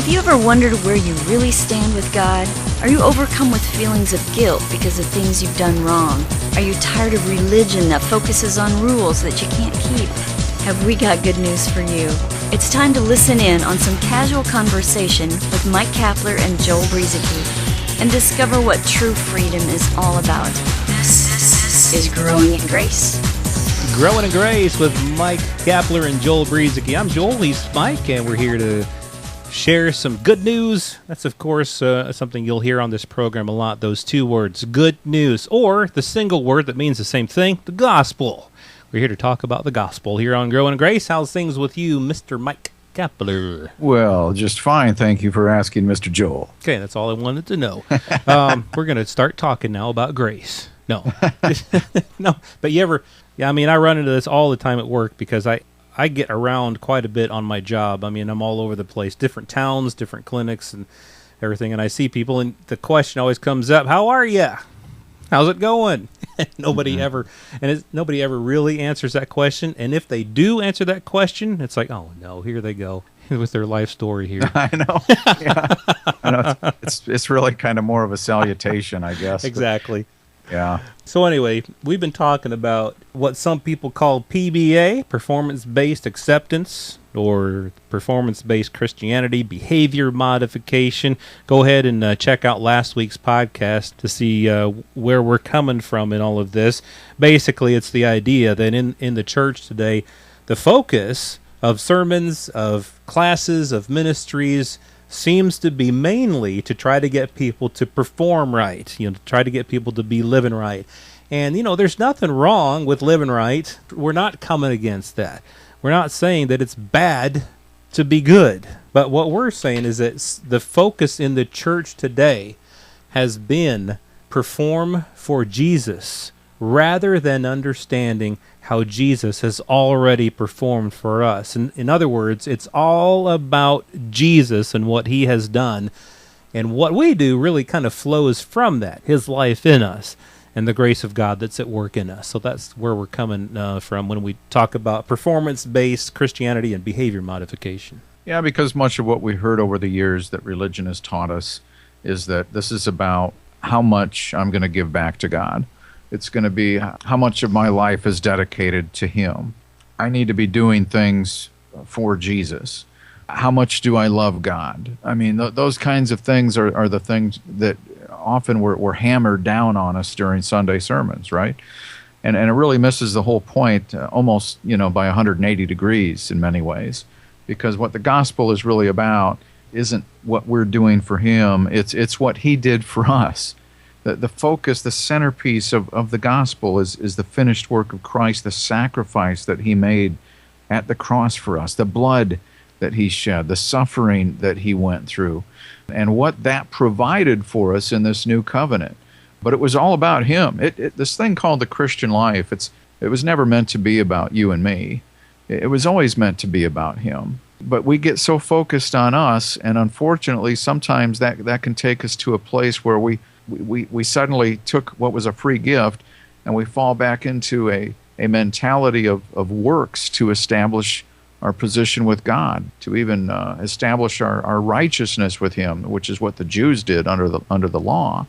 Have you ever wondered where you really stand with God? Are you overcome with feelings of guilt because of things you've done wrong? Are you tired of religion that focuses on rules that you can't keep? Have we got good news for you? It's time to listen in on some casual conversation with Mike Kapler and Joel Brueseke and discover what true freedom is all about. This is Growing in Grace. Growing in Grace with Mike Kapler and Joel Brueseke. I'm Joel, he's Mike, and we're here to share some good news. That's, of course, something you'll hear on this program a lot, those two words, good news, or the single word that means the same thing, the gospel. We're here to talk about the gospel here on Growing in Grace. How's things with you, Mr. Mike Kapler? Well, just fine. Thank you for asking, Mr. Joel. Okay, that's all I wanted to know. We're going to start talking now about grace. No. No, but I run into this all the time at work because I get around quite a bit on my job. I mean, I'm all over the place, different towns, different clinics and everything, and I see people, and the question always comes up, how are you? How's it going? Nobody ever really answers that question, and if they do answer that question, it's like, oh no, here they go with their life story here. I know. Yeah. I know. It's really kind of more of a salutation, I guess. Exactly. Yeah. So anyway, we've been talking about what some people call PBA, performance-based acceptance, or performance-based Christianity, behavior modification. Go ahead and check out last week's podcast to see where we're coming from in all of this. Basically, it's the idea that in the church today, the focus of sermons, of classes, of ministries seems to be mainly to try to get people to perform right, to try to get people to be living right. And, there's nothing wrong with living right. We're not coming against that. We're not saying that it's bad to be good. But what we're saying is that the focus in the church today has been perform for Jesus rather than understanding how Jesus has already performed for us. In other words, it's all about Jesus and what he has done. And what we do really kind of flows from that, his life in us and the grace of God that's at work in us. So that's where we're coming from when we talk about performance-based Christianity and behavior modification. Yeah, because much of what we heard over the years that religion has taught us is that this is about how much I'm going to give back to God. It's going to be how much of my life is dedicated to him. I need to be doing things for Jesus. How much do I love God? I mean, those kinds of things are the things that often were hammered down on us during Sunday sermons, right? And it really misses the whole point almost, by 180 degrees in many ways. Because what the gospel is really about isn't what we're doing for him. It's what he did for us. The focus, the centerpiece of the gospel is the finished work of Christ, the sacrifice that he made at the cross for us, the blood that he shed, the suffering that he went through, and what that provided for us in this new covenant. But it was all about him. This thing called the Christian life, it was never meant to be about you and me. It was always meant to be about him. But we get so focused on us, and unfortunately, sometimes that can take us to a place where we suddenly took what was a free gift and we fall back into a mentality of works to establish our position with God, to even establish our righteousness with him, which is what the Jews did under the law.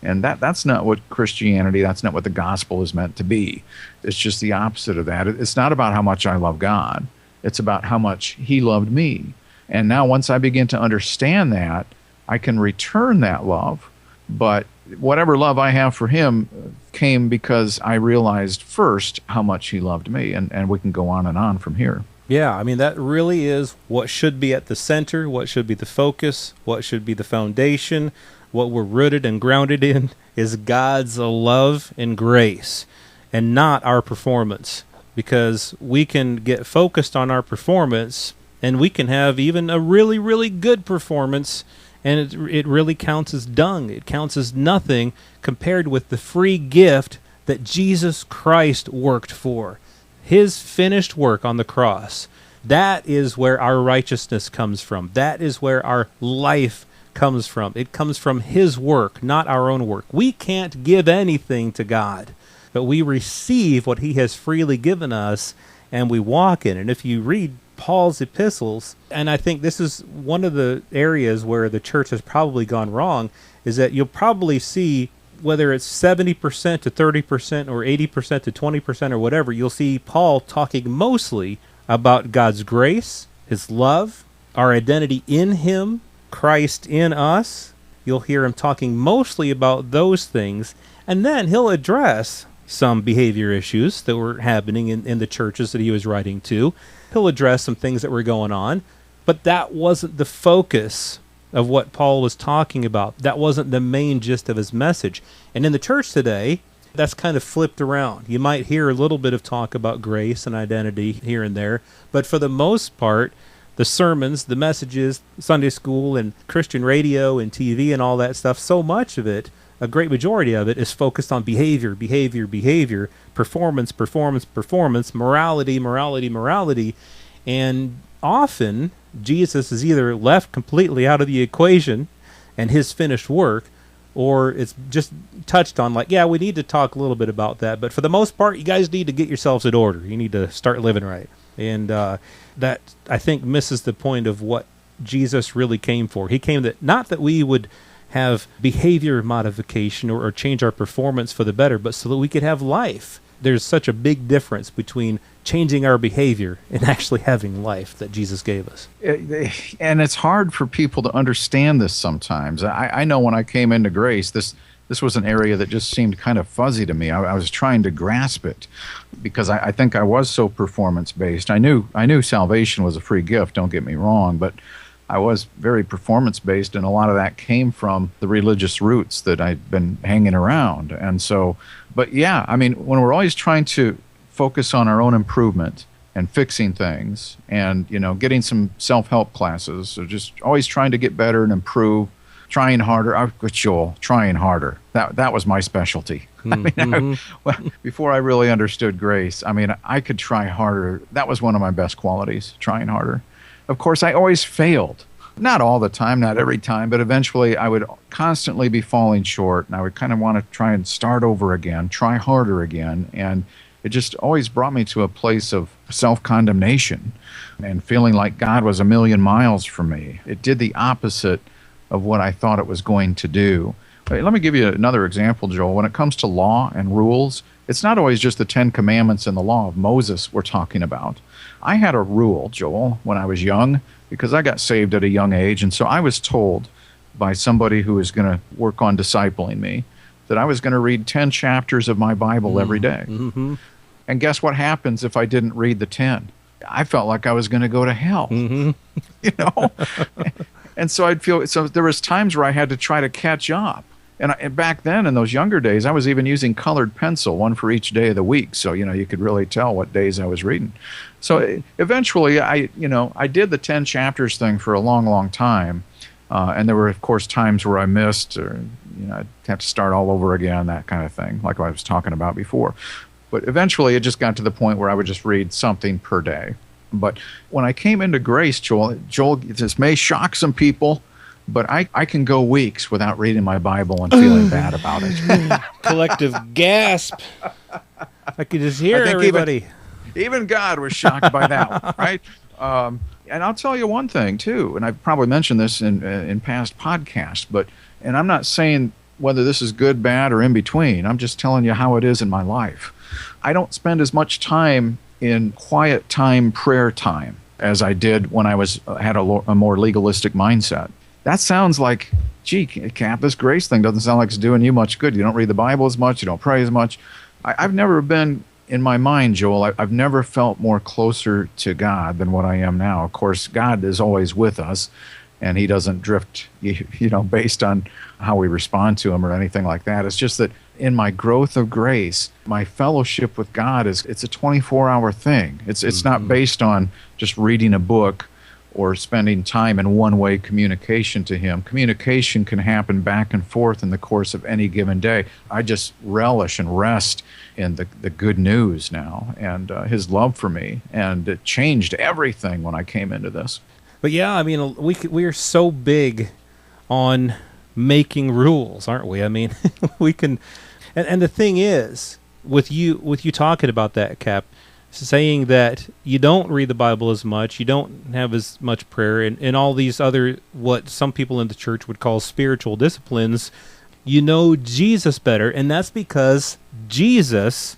And that's not what Christianity, that's not what the gospel is meant to be. It's just the opposite of that. It's not about how much I love God. It's about how much he loved me. And now once I begin to understand that, I can return that love. But whatever love I have for him came because I realized first how much he loved me, and we can go on and on from here. Yeah, I mean, that really is what should be at the center, what should be the focus, what should be the foundation, what we're rooted and grounded in is God's love and grace, and not our performance. Because we can get focused on our performance, and we can have even a really, really good performance, and it really counts as dung. It counts as nothing compared with the free gift that Jesus Christ worked for. His finished work on the cross. That is where our righteousness comes from. That is where our life comes from. It comes from his work, not our own work. We can't give anything to God, but we receive what he has freely given us, and we walk in. And if you read Paul's epistles, and I think this is one of the areas where the church has probably gone wrong, is that you'll probably see, whether it's 70% to 30% or 80% to 20% or whatever, you'll see Paul talking mostly about God's grace, his love, our identity in him, Christ in us. You'll hear him talking mostly about those things, and then he'll address some behavior issues that were happening in the churches that he was writing to. He'll address some things that were going on, but that wasn't the focus of what Paul was talking about. That wasn't the main gist of his message. And in the church today, that's kind of flipped around. You might hear a little bit of talk about grace and identity here and there, but for the most part, the sermons, the messages, Sunday school and Christian radio and TV and all that stuff, so much of it, a great majority of it, is focused on behavior, performance, morality. And often, Jesus is either left completely out of the equation and his finished work, or it's just touched on like, yeah, we need to talk a little bit about that. But for the most part, you guys need to get yourselves in order. You need to start living right. And that, I think, misses the point of what Jesus really came for. He came that not that we would have behavior modification or change our performance for the better, but so that we could have life. There's such a big difference between changing our behavior and actually having life that Jesus gave us. And it's hard for people to understand this sometimes. I know when I came into grace, this was an area that just seemed kind of fuzzy to me. I was trying to grasp it because I think I was so performance-based. I knew salvation was a free gift, don't get me wrong, but I was very performance-based, and a lot of that came from the religious roots that I'd been hanging around. And so, but yeah, I mean, when we're always trying to focus on our own improvement and fixing things and, getting some self-help classes, so just always trying to get better and improve, trying harder. Joel, trying harder. That was my specialty. Before I really understood grace, I could try harder. That was one of my best qualities, trying harder. Of course, I always failed. Not all the time, not every time, but eventually I would constantly be falling short, and I would kind of want to try and start over again, try harder again, and it just always brought me to a place of self-condemnation and feeling like God was a million miles from me. It did the opposite of what I thought it was going to do. Let me give you another example, Joel. When it comes to law and rules, it's not always just the 10 Commandments and the law of Moses we're talking about. I had a rule, Joel, when I was young, because I got saved at a young age, and so I was told by somebody who was going to work on discipling me that I was going to read 10 chapters of my Bible every day. Mm-hmm. And guess what happens if I didn't read the 10? I felt like I was going to go to hell, And so there was times where I had to try to catch up. And back then, in those younger days, I was even using colored pencil, one for each day of the week, so you could really tell what days I was reading. So eventually, I did the 10 chapters thing for a long, long time, and there were, of course, times where I missed, or I'd have to start all over again, that kind of thing, like I was talking about before. But eventually, it just got to the point where I would just read something per day. But when I came into grace, Joel, this may shock some people, but I can go weeks without reading my Bible and feeling bad about it. Collective gasp. I could just hear everybody. Even God was shocked by that one, right? And I'll tell you one thing, too, and I've probably mentioned this in past podcasts, and I'm not saying whether this is good, bad, or in between. I'm just telling you how it is in my life. I don't spend as much time in quiet time, prayer time, as I did when I had a more legalistic mindset. That sounds like, gee, Cap, this grace thing doesn't sound like it's doing you much good. You don't read the Bible as much. You don't pray as much. I've never been, in my mind, Joel, I've never felt more closer to God than what I am now. Of course, God is always with us, and he doesn't drift, based on how we respond to him or anything like that. It's just that in my growth of grace, my fellowship with God it's a 24-hour thing. It's not based on just reading a book or spending time in one-way communication to him. Communication can happen back and forth in the course of any given day. I just relish and rest in the good news now and his love for me, and it changed everything when I came into this. But yeah, we are so big on making rules, aren't we? we can, and the thing is, with you talking about that, Cap, saying that you don't read the Bible as much, you don't have as much prayer, and all these other, what some people in the church would call spiritual disciplines, you know Jesus better, and that's because Jesus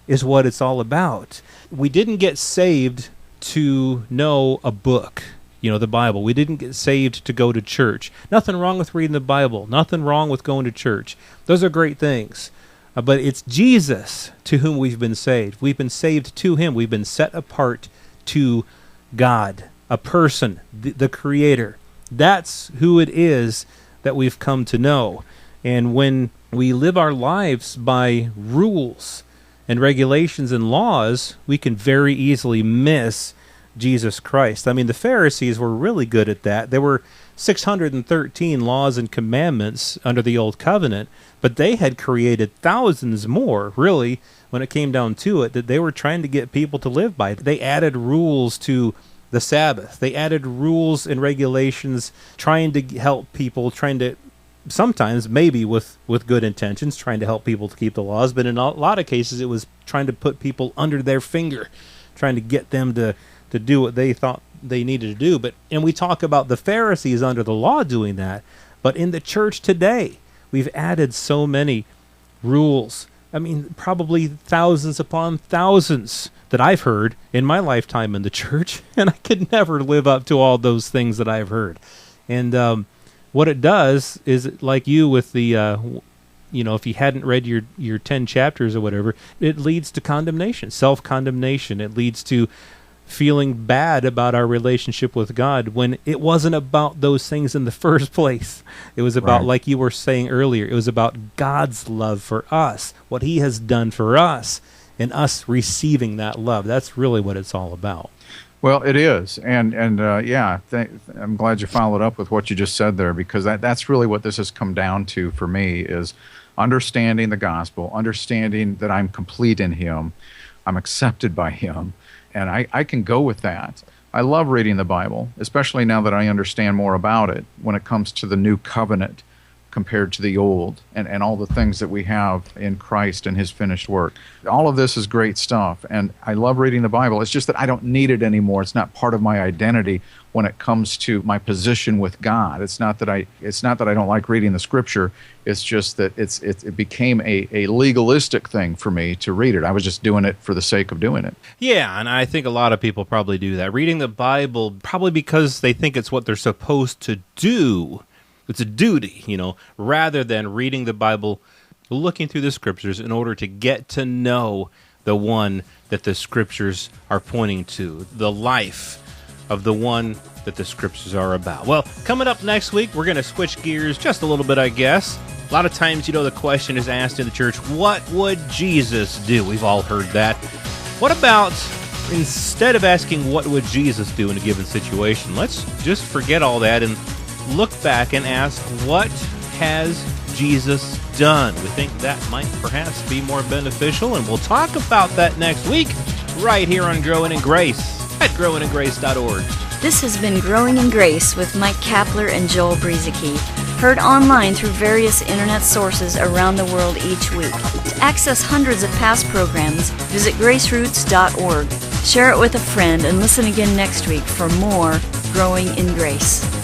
is what it's all about. We didn't get saved to know a book, the Bible. We didn't get saved to go to church. Nothing wrong with reading the Bible. Nothing wrong with going to church. Those are great things. But it's Jesus to whom we've been saved. We've been saved to him. We've been set apart to God, a person, the Creator. That's who it is that we've come to know. And when we live our lives by rules and regulations and laws, we can very easily miss Jesus Christ. I mean, the Pharisees were really good at that. There were 613 laws and commandments under the Old Covenant, but they had created thousands more, really, when it came down to it, that they were trying to get people to live by. They added rules to the Sabbath. They added rules and regulations, trying to help people, trying to, sometimes maybe with good intentions, trying to help people to keep the laws, but in a lot of cases it was trying to put people under their finger, trying to get them to do what they thought they needed to do. And we talk about the Pharisees under the law doing that, but in the church today, we've added so many rules. I mean, probably thousands upon thousands that I've heard in my lifetime in the church, and I could never live up to all those things that I've heard. And what it does is, like you with the, if you hadn't read your 10 chapters or whatever, it leads to condemnation, self-condemnation. It leads to feeling bad about our relationship with God when it wasn't about those things in the first place. It was about, like you were saying earlier, it was about God's love for us, what he has done for us, and us receiving that love. That's really what it's all about. Well, it is, and I'm glad you followed up with what you just said there, because that's really what this has come down to for me, is understanding the gospel, understanding that I'm complete in him, I'm accepted by him, and I can go with that. I love reading the Bible, especially now that I understand more about it when it comes to the new covenant compared to the old, and all the things that we have in Christ and his finished work. All of this is great stuff, and I love reading the Bible. It's just that I don't need it anymore. It's not part of my identity when it comes to my position with God. It's not that I don't like reading the Scripture. It's just that it became a legalistic thing for me to read it. I was just doing it for the sake of doing it. Yeah, and I think a lot of people probably do that. Reading the Bible probably because they think it's what they're supposed to do. It's a duty, rather than reading the Bible, looking through the Scriptures in order to get to know the one that the Scriptures are pointing to, the life of the one that the Scriptures are about. Well, coming up next week, we're going to switch gears just a little bit, I guess. A lot of times, the question is asked in the church, what would Jesus do? We've all heard that. What about, instead of asking what would Jesus do in a given situation, let's just forget all that and look back and ask, what has Jesus done? We think that might perhaps be more beneficial, and we'll talk about that next week right here on Growing in Grace at growingingrace.org. This has been Growing in Grace with Mike Kapler and Joel Brueseke, heard online through various internet sources around the world each week. To access hundreds of past programs, visit graceroots.org. Share it with a friend and listen again next week for more Growing in Grace.